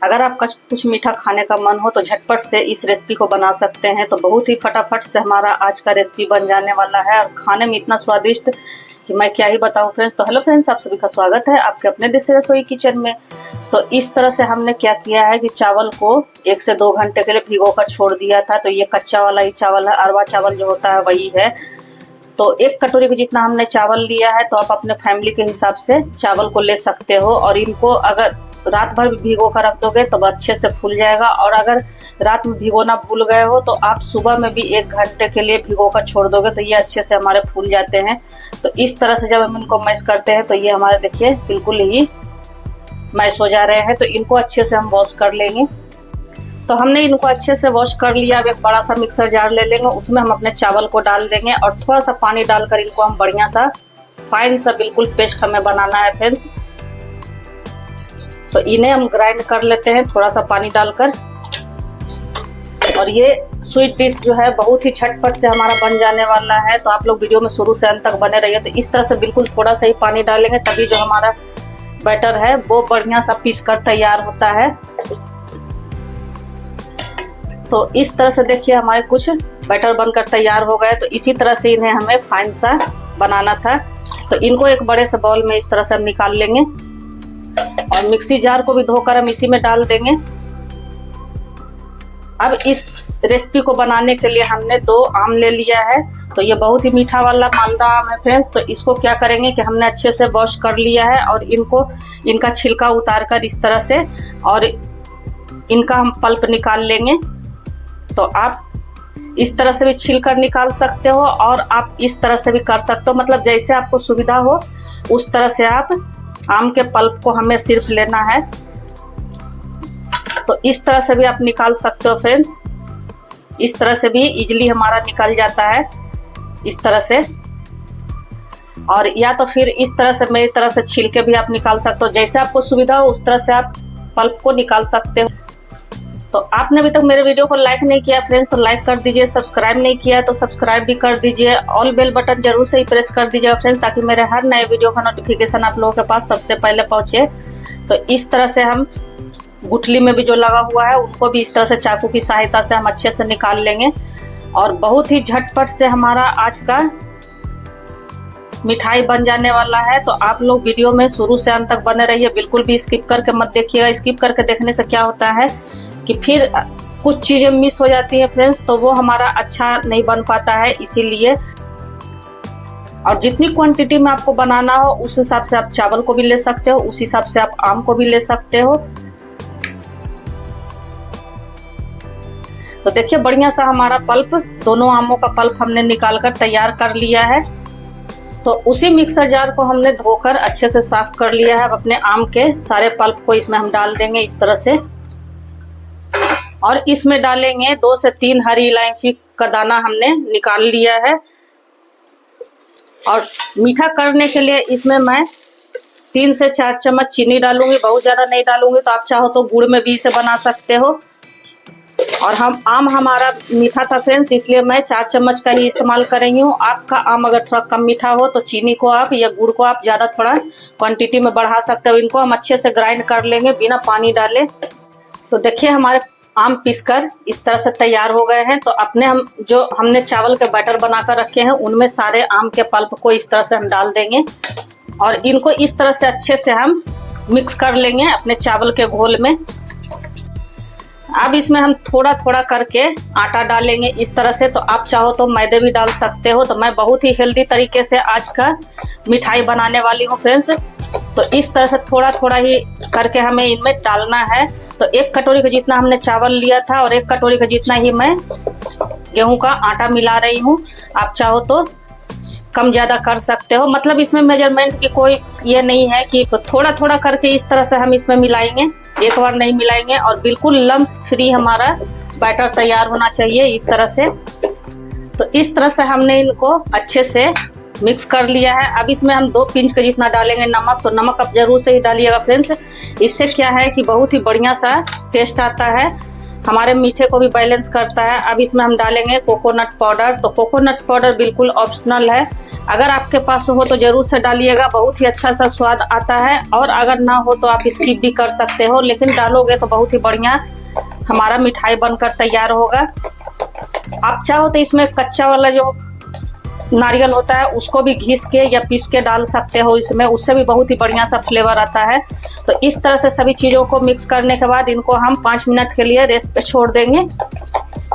अगर आपका कुछ मीठा खाने का मन हो तो झटपट से इस रेसिपी को बना सकते हैं। तो बहुत ही फटाफट से हमारा आज का रेसिपी बन जाने वाला है और खाने में इतना स्वादिष्ट कि मैं क्या ही बताऊं फ्रेंड्स। तो हेलो फ्रेंड्स, आप सभी का स्वागत है आपके अपने देसी रसोई किचन में। तो इस तरह से हमने क्या किया है कि चावल को 1 से 2 घंटे के लिए भिगो कर छोड़ दिया था। तो ये कच्चा वाला ही चावल है, अरवा चावल जो होता है वही है। तो 1 कटोरी के जितना हमने चावल लिया है। तो आप अपने फैमिली के हिसाब से चावल को ले सकते हो और इनको अगर रात भर भी भिगो कर रख दोगे तो अच्छे से फूल जाएगा। और अगर रात में भिगोना भूल गए हो तो आप सुबह में भी 1 घंटे के लिए भिगो कर छोड़ दोगे तो ये अच्छे से हमारे फूल जाते हैं। तो इस तरह से जब हम इनको मैश करते हैं तो ये हमारे देखिए बिल्कुल ही मैश हो जा रहे हैं। तो इनको अच्छे से हम वॉश कर लेंगे। तो हमने इनको अच्छे से वॉश कर लिया। अब एक बड़ा सा मिक्सर जार ले लेंगे, उसमें हम अपने चावल को डाल देंगे और थोड़ा सा पानी डालकर इनको हम बढ़िया सा फाइन सा बिल्कुल पेस्ट हमें बनाना है फ्रेंड्स। तो इन्हें हम ग्राइंड कर लेते हैं थोड़ा सा पानी डालकर। और ये स्वीट डिश जो है बहुत ही झटपट से हमारा बन जाने वाला है। तो आप लोग वीडियो में शुरू से अंत तक बने रहिए। तो इस तरह से बिल्कुल थोड़ा सा ही पानी डालेंगे तभी जो हमारा बैटर है वो बढ़िया सा पीस कर तैयार होता है। तो इस तरह से देखिए हमारे कुछ बैटर बनकर तैयार हो गए। तो इसी तरह से इन्हें हमें फाइन सा बनाना था। तो इनको एक बड़े से बाउल में इस तरह से हम निकाल लेंगे और मिक्सी जार को भी धोकर हम इसी में डाल देंगे। अब इस रेसिपी को बनाने के लिए हमने 2 आम ले लिया है। तो ये बहुत ही मीठा वाला मालदा आम है फ्रेंड्स। तो इसको क्या करेंगे कि हमने अच्छे से वॉश कर लिया है और इनका छिलका उतार कर इस तरह से और इनका हम पल्प निकाल लेंगे। तो आप इस तरह से भी छिलकर निकाल सकते हो और आप इस तरह से भी कर सकते हो, मतलब जैसे आपको सुविधा हो उस तरह से आप आम के पल्प को हमें सिर्फ लेना है। तो इस तरह से भी आप निकाल सकते हो फ्रेंड्स। इस तरह से भी इजीली हमारा निकल जाता है इस तरह से। और या तो फिर इस तरह से मेरी तरह से छिलके भी आप निकाल सकते हो, जैसे आपको सुविधा हो उस तरह से आप पल्प को निकाल सकते हो। तो आपने अभी तक मेरे वीडियो को लाइक नहीं किया फ्रेंड्स तो लाइक कर दीजिए, सब्सक्राइब नहीं किया तो सब्सक्राइब भी कर दीजिए, ऑल बेल बटन जरूर से ही प्रेस कर दीजिएगा फ्रेंड्स ताकि मेरे हर नए वीडियो का नोटिफिकेशन आप लोगों के पास सबसे पहले पहुंचे। तो इस तरह से हम गुठली में भी जो लगा हुआ है उनको भी इस तरह से चाकू की सहायता से हम अच्छे से निकाल लेंगे। और बहुत ही झटपट से हमारा आज का मिठाई बन जाने वाला है। तो आप लोग वीडियो में शुरू से अंत तक बने रहिए, बिल्कुल भी स्किप करके मत देखिएगा। स्किप करके देखने से क्या होता है कि फिर कुछ चीजें मिस हो जाती हैं फ्रेंड्स, तो वो हमारा अच्छा नहीं बन पाता है इसीलिए। और जितनी क्वांटिटी में आपको बनाना हो उस हिसाब से आप चावल को भी ले सकते हो, उस हिसाब से आप आम को भी ले सकते हो। तो देखिए बढ़िया सा हमारा पल्प, दोनों आमों का पल्प हमने निकाल कर तैयार कर लिया है। तो उसी मिक्सर जार को हमने धोकर अच्छे से साफ कर लिया है। अब अपने आम के सारे पल्प को इसमें हम डाल देंगे इस तरह से। और इसमें डालेंगे 2 से 3 हरी इलायची का दाना हमने निकाल लिया है। और मीठा करने के लिए इसमें मैं 3 से 4 चम्मच चीनी डालूंगी, बहुत ज्यादा नहीं डालूंगी। तो आप चाहो तो गुड़ में भी इसे बना सकते हो। और आम हमारा मीठा था फ्रेंड्स इसलिए मैं 4 चम्मच का ही इस्तेमाल कर रही हूँ। आपका आम अगर थोड़ा कम मीठा हो तो चीनी को आप या गुड़ को आप ज्यादा थोड़ा क्वांटिटी में बढ़ा सकते हो। इनको हम अच्छे से ग्राइंड कर लेंगे बिना पानी डाले। तो देखिए हमारे आम पीसकर इस तरह से तैयार हो गए हैं। तो हमने चावल के बैटर बनाकर रखे हैं उनमें सारे आम के पल्प को इस तरह से हम डाल देंगे और इनको इस तरह से अच्छे से हम मिक्स कर लेंगे अपने चावल के घोल में। अब इसमें हम थोड़ा थोड़ा करके आटा डालेंगे इस तरह से। तो आप चाहो तो मैदे भी डाल सकते हो। तो मैं बहुत ही हेल्दी तरीके से आज का मिठाई बनाने वाली हूँ फ्रेंड्स। तो इस तरह से थोड़ा थोड़ा ही करके हमें इनमें डालना है। तो 1 कटोरी का जितना हमने चावल लिया था और 1 कटोरी का जितना ही मैं गेहूं का आटा मिला रही हूँ। आप चाहो तो कम ज्यादा कर सकते हो, मतलब इसमें मेजरमेंट की कोई ये नहीं है कि थोड़ा थोड़ा करके इस तरह से हम इसमें मिलाएंगे, एक बार नहीं मिलाएंगे। और बिल्कुल लम्स फ्री हमारा बैटर तैयार होना चाहिए इस तरह से। तो इस तरह से हमने इनको अच्छे से मिक्स कर लिया है। अब इसमें हम 2 पिंच के जितना डालेंगे नमक। तो नमक आप जरूर से ही डालिएगा फ्रेंड्स, इससे क्या है कि बहुत ही बढ़िया सा टेस्ट आता है। हमारे मीठे को भी बैलेंस करता है। अब इसमें हम डालेंगे कोकोनट पाउडर। तो कोकोनट पाउडर बिल्कुल ऑप्शनल है, अगर आपके पास हो तो जरूर से डालिएगा, बहुत ही अच्छा सा स्वाद आता है। और अगर ना हो तो आप स्किप भी कर सकते हो, लेकिन डालोगे तो बहुत ही बढ़िया हमारा मिठाई बनकर तैयार होगा। आप चाहो तो इसमें कच्चा वाला जो नारियल होता है उसको भी घिस के या पीस के डाल सकते हो इसमें, उससे भी बहुत ही बढ़िया सा फ्लेवर आता है। तो इस तरह से सभी चीज़ों को मिक्स करने के बाद इनको हम 5 मिनट के लिए रेस्ट पे छोड़ देंगे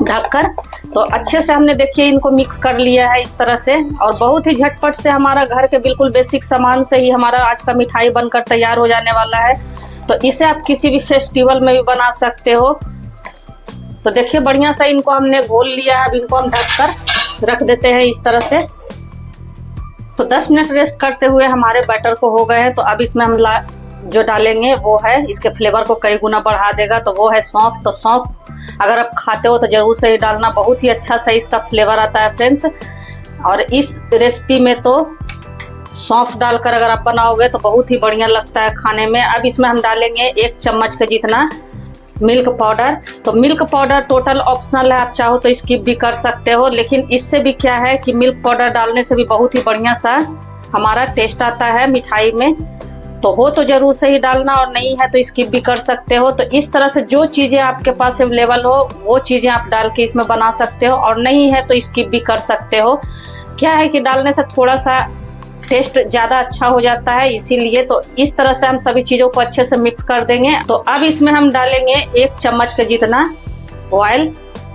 ढककर। तो अच्छे से हमने देखिए इनको मिक्स कर लिया है इस तरह से, और बहुत ही झटपट से हमारा घर के बिल्कुल बेसिक सामान से ही हमारा आज का मिठाई बनकर तैयार हो जाने वाला है। तो इसे आप किसी भी फेस्टिवल में भी बना सकते हो। तो देखिए बढ़िया सा इनको हमने घोल लिया है। अब इनको हम ढककर रख देते हैं इस तरह से। तो 10 मिनट रेस्ट करते हुए हमारे बैटर को हो गए हैं। तो अब इसमें हम जो डालेंगे वो है, इसके फ्लेवर को कई गुना बढ़ा देगा, तो वो है सौंफ। तो सौंफ अगर आप खाते हो तो जरूर से ही डालना, बहुत ही अच्छा सा इसका फ्लेवर आता है फ्रेंड्स। और इस रेसिपी में तो सौंफ डालकर अगर आप बनाओगे तो बहुत ही बढ़िया लगता है खाने में। अब इसमें हम डालेंगे 1 चम्मच के जितना मिल्क पाउडर। तो मिल्क पाउडर टोटल ऑप्शनल है, आप चाहो तो स्किप भी कर सकते हो, लेकिन इससे भी क्या है कि मिल्क पाउडर डालने से भी बहुत ही बढ़िया सा हमारा टेस्ट आता है मिठाई में। तो हो तो जरूर से ही डालना, और नहीं है तो स्किप भी कर सकते हो। तो इस तरह से जो चीज़ें आपके पास अवेलेबल हो वो चीज़ें आप डाल के इसमें बना सकते हो, और नहीं है तो स्किप भी कर सकते हो। क्या है कि डालने से थोड़ा सा टेस्ट ज़्यादा अच्छा हो जाता है, इसीलिए। तो इस तरह से हम सभी चीज़ों को अच्छे से मिक्स कर देंगे। तो अब इसमें हम डालेंगे 1 चम्मच के जितना ऑयल।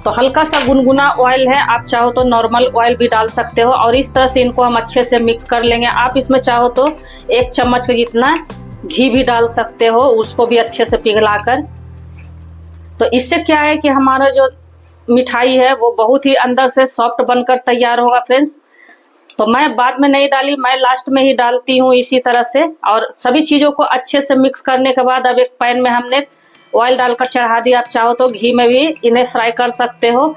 तो हल्का सा गुनगुना ऑयल है, आप चाहो तो नॉर्मल ऑयल भी डाल सकते हो। और इस तरह से इनको हम अच्छे से मिक्स कर लेंगे। आप इसमें चाहो तो 1 चम्मच के जितना घी भी डाल सकते हो, उसको भी अच्छे से पिघलाकर। तो इससे क्या है कि हमारा जो मिठाई है वो बहुत ही अंदर से सॉफ्ट बनकर तैयार होगा फ्रेंड्स। तो मैं बाद में नहीं डाली, मैं लास्ट में ही डालती हूँ इसी तरह से। और सभी चीज़ों को अच्छे से मिक्स करने के बाद अब एक पैन में हमने ऑयल डालकर चढ़ा दिया। आप चाहो तो घी में भी इन्हें फ्राई कर सकते हो।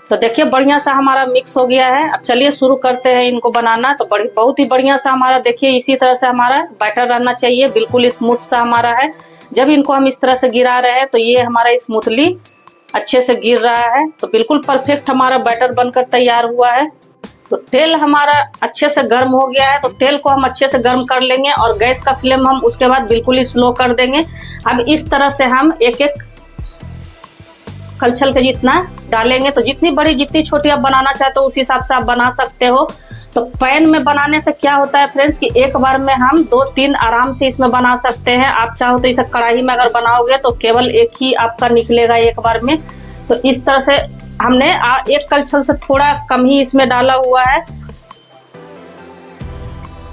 तो देखिए बढ़िया सा हमारा मिक्स हो गया है। अब चलिए शुरू करते हैं इनको बनाना। तो बहुत ही बढ़िया सा हमारा देखिए इसी तरह से हमारा बैटर रहना चाहिए, बिल्कुल स्मूथ सा हमारा है। जब इनको हम इस तरह से गिरा रहे हैं तो ये हमारा स्मूथली अच्छे से गिर रहा है। तो बिल्कुल परफेक्ट हमारा बैटर बनकर तैयार हुआ है। तो तेल हमारा अच्छे से गर्म हो गया है। तो तेल को हम अच्छे से गर्म कर लेंगे, और गैस का फ्लेम हम उसके बाद बिल्कुल ही स्लो कर देंगे। अब इस तरह से हम एक एक कलछल के जितना डालेंगे। तो जितनी बड़ी जितनी छोटी आप बनाना चाहते हो उस हिसाब से आप बना सकते हो। तो पैन में बनाने से क्या होता है फ्रेंड्स कि एक बार में हम 2-3 आराम से इसमें बना सकते हैं। आप चाहो तो इसे कढ़ाई में अगर बनाओगे तो केवल एक ही आपका निकलेगा एक बार में। तो इस तरह से हमने 1 कलछल से थोड़ा कम ही इसमें डाला हुआ है।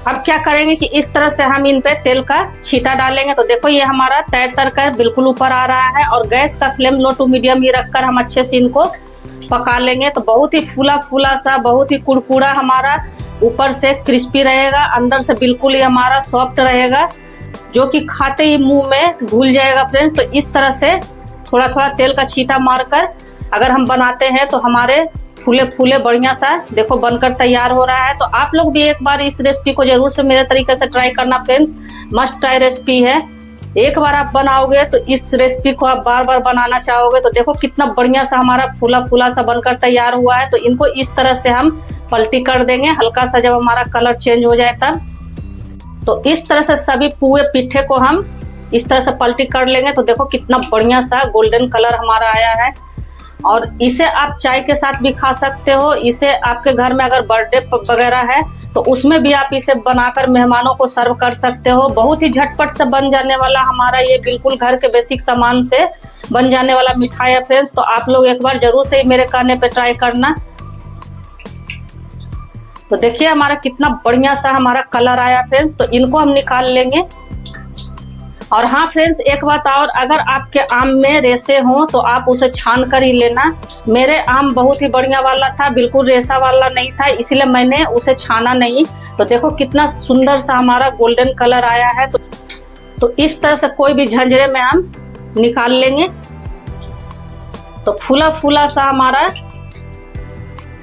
अब क्या करेंगे कि इस तरह से हम इन पे तेल का छींटा डालेंगे। तो देखो ये हमारा तैर तर कर बिल्कुल ऊपर आ रहा है, और गैस का फ्लेम लो टू मीडियम ही रखकर हम अच्छे से इनको पका लेंगे। तो बहुत ही फूला फूला सा, बहुत ही कुरकुरा हमारा ऊपर से क्रिस्पी रहेगा, अंदर से बिल्कुल ही हमारा सॉफ्ट रहेगा, जो कि खाते ही मुंह में घुल जाएगा फ्रेंड्स। तो इस तरह से थोड़ा थोड़ा तेल का छींटा मारकर अगर हम बनाते हैं तो हमारे फूले फूले बढ़िया सा देखो बनकर तैयार हो रहा है। तो आप लोग भी एक बार इस रेसिपी को जरूर से मेरे तरीके से ट्राई करना फ्रेंड्स, मस्ट ट्राई रेसिपी है। एक बार आप बनाओगे तो इस रेसिपी को आप बार बार बनाना चाहोगे। तो देखो कितना बढ़िया सा हमारा फूला फूला सा बनकर तैयार हुआ है। तो इनको इस तरह से हम पलटी कर देंगे, हल्का सा जब हमारा कलर चेंज हो जाए तब। तो इस तरह से सभी पूरे पिट्ठे को हम इस तरह से पलटी कर लेंगे। तो देखो कितना बढ़िया सा गोल्डन कलर हमारा आया है। और इसे आप चाय के साथ भी खा सकते हो। इसे आपके घर में अगर बर्थडे वगैरह है तो उसमें भी आप इसे बनाकर मेहमानों को सर्व कर सकते हो। बहुत ही झटपट से बन जाने वाला हमारा ये बिल्कुल घर के बेसिक सामान से बन जाने वाला मिठाई है फ्रेंड्स। तो आप लोग एक बार जरूर से मेरे कहने पे ट्राई करना। तो देखिए हमारा कितना बढ़िया सा हमारा कलर आया फ्रेंड्स। तो इनको हम निकाल लेंगे। और हाँ फ्रेंड्स एक बात और, अगर आपके आम में रेशे हों तो आप उसे छान कर ही लेना। मेरे आम बहुत ही बढ़िया वाला था, बिल्कुल रेशा वाला नहीं था, इसलिए मैंने उसे छाना नहीं। तो देखो कितना सुंदर सा हमारा गोल्डन कलर आया है। तो इस तरह से कोई भी झंझरे में हम निकाल लेंगे। तो फूला फूला सा हमारा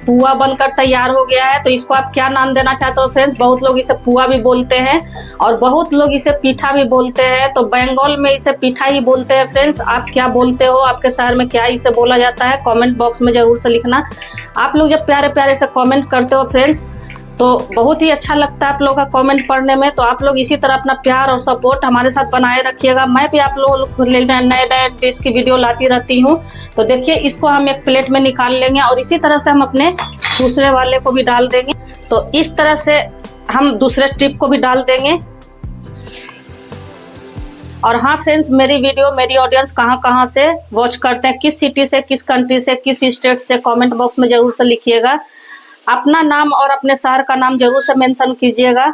पुआ बनकर तैयार हो गया है। तो इसको आप क्या नाम देना चाहते हो फ्रेंड्स? बहुत लोग इसे पुआ भी बोलते हैं और बहुत लोग इसे पीठा भी बोलते हैं। तो बंगाल में इसे पीठा ही बोलते हैं फ्रेंड्स। आप क्या बोलते हो? आपके शहर में क्या इसे बोला जाता है? कमेंट बॉक्स में जरूर से लिखना। आप लोग जब प्यारे प्यारे से कमेंट करते हो फ्रेंड्स तो बहुत ही अच्छा लगता है आप लोगों का कमेंट पढ़ने में। तो आप लोग इसी तरह अपना प्यार और सपोर्ट हमारे साथ बनाए रखिएगा। मैं भी आप लोगों को नए नए डिश की वीडियो लाती रहती हूँ। तो देखिए इसको हम एक प्लेट में निकाल लेंगे और इसी तरह से हम अपने दूसरे वाले को भी डाल देंगे। तो इस तरह से हम दूसरे ट्रिप को भी डाल देंगे। और हाँ फ्रेंड्स, मेरी वीडियो मेरी ऑडियंस कहाँ से वॉच करते हैं, किस सिटी से, किस कंट्री से, किस स्टेट से, कमेंट बॉक्स में जरूर से लिखिएगा। अपना नाम और अपने शहर का नाम जरूर से मेंशन कीजिएगा।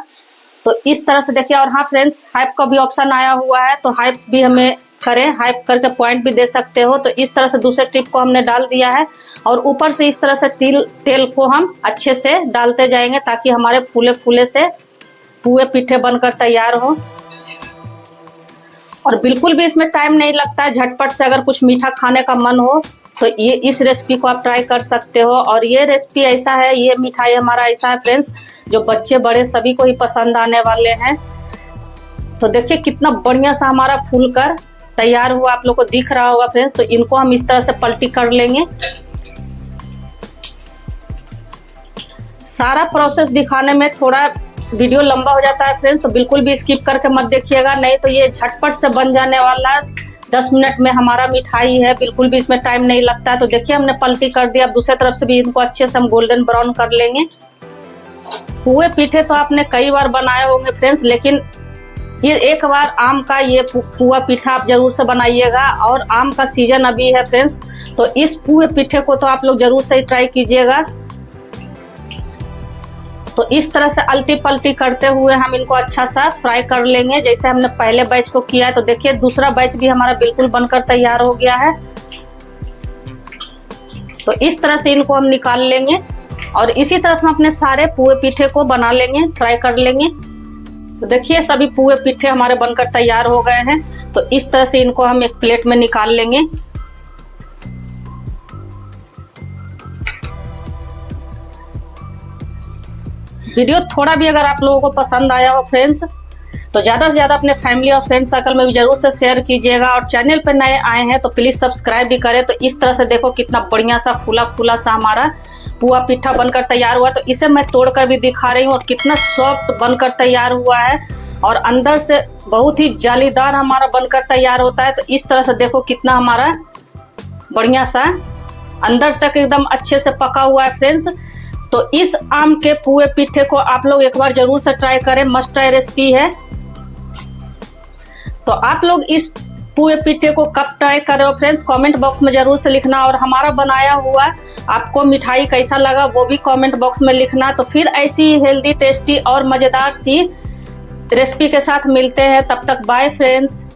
तो इस तरह से देखिए। और हाँ फ्रेंड्स, हाइप का भी ऑप्शन आया हुआ है तो हाइप भी हमें करें, हाइप करके पॉइंट भी दे सकते हो। तो इस तरह से दूसरे टिप को हमने डाल दिया है और ऊपर से इस तरह से तेल को हम अच्छे से डालते जाएंगे ताकि हमारे फूले फूले से पुए पीठे बनकर तैयार हो। और बिल्कुल भी इसमें टाइम नहीं लगता है। झटपट से अगर कुछ मीठा खाने का मन हो तो ये इस रेसिपी को आप ट्राई कर सकते हो। और ये रेसिपी ऐसा है, ये मिठाई हमारा ऐसा है फ्रेंड्स जो बच्चे बड़े सभी को ही पसंद आने वाले हैं। तो देखिए कितना बढ़िया सा हमारा फूल कर तैयार हुआ, आप लोग को दिख रहा होगा फ्रेंड्स। तो इनको हम इस तरह से पलटी कर लेंगे। सारा प्रोसेस दिखाने में थोड़ा वीडियो लंबा हो जाता है फ्रेंड्स, तो बिल्कुल भी स्किप करके मत देखिएगा, नहीं तो ये झटपट से बन जाने वाला 10 मिनट में हमारा मिठाई है। बिल्कुल भी इसमें टाइम नहीं लगता है। तो देखिए हमने पलटी कर दिया। अब दूसरी तरफ से भी इनको अच्छे से हम गोल्डन ब्राउन कर लेंगे। पुए पीठे तो आपने कई बार बनाए होंगे फ्रेंड्स, लेकिन ये एक बार आम का ये पुआ पीठा आप जरूर से बनाइएगा। और आम का सीजन अभी है फ्रेंड्स, तो इस पुए पीठे को तो आप लोग जरूर से ट्राई कीजिएगा। तो इस तरह से अल्टी पल्टी करते हुए हम इनको अच्छा सा फ्राई कर लेंगे जैसे हमने पहले बैच को किया है। तो देखिए दूसरा बैच भी हमारा बिल्कुल बनकर तैयार हो गया है। तो इस तरह से इनको हम निकाल लेंगे और इसी तरह से हम अपने सारे पुए पीठे को बना लेंगे, फ्राई कर लेंगे। तो देखिए सभी पुए पीठे हमारे बनकर तैयार हो गए हैं। तो इस तरह से इनको हम एक प्लेट में निकाल लेंगे। वीडियो थोड़ा भी अगर आप लोगों को पसंद आया हो फ्रेंड्स तो ज़्यादा से ज़्यादा अपने फैमिली और फ्रेंड सर्कल में भी जरूर से शेयर कीजिएगा। और चैनल पर नए आए हैं तो प्लीज़ सब्सक्राइब भी करें। तो इस तरह से देखो कितना बढ़िया सा फूला फूला सा हमारा पुआ पीठा बनकर तैयार हुआ। तो इसे मैं तोड़कर भी दिखा रही हूँ और कितना सॉफ्ट बनकर तैयार हुआ है और अंदर से बहुत ही जालीदार हमारा बनकर तैयार होता है। तो इस तरह से देखो कितना हमारा बढ़िया सा अंदर तक एकदम अच्छे से पका हुआ है फ्रेंड्स। तो इस आम के पुए पीठे को आप लोग एक बार जरूर से ट्राई करें, मस्ट ट्राई रेसिपी है। तो आप लोग इस पुए पीठे को कब ट्राई कर रहे हो फ्रेंड्स, कमेंट बॉक्स में जरूर से लिखना। और हमारा बनाया हुआ आपको मिठाई कैसा लगा वो भी कमेंट बॉक्स में लिखना। तो फिर ऐसी हेल्दी टेस्टी और मज़ेदार सी रेसिपी के साथ मिलते हैं, तब तक बाय फ्रेंड्स।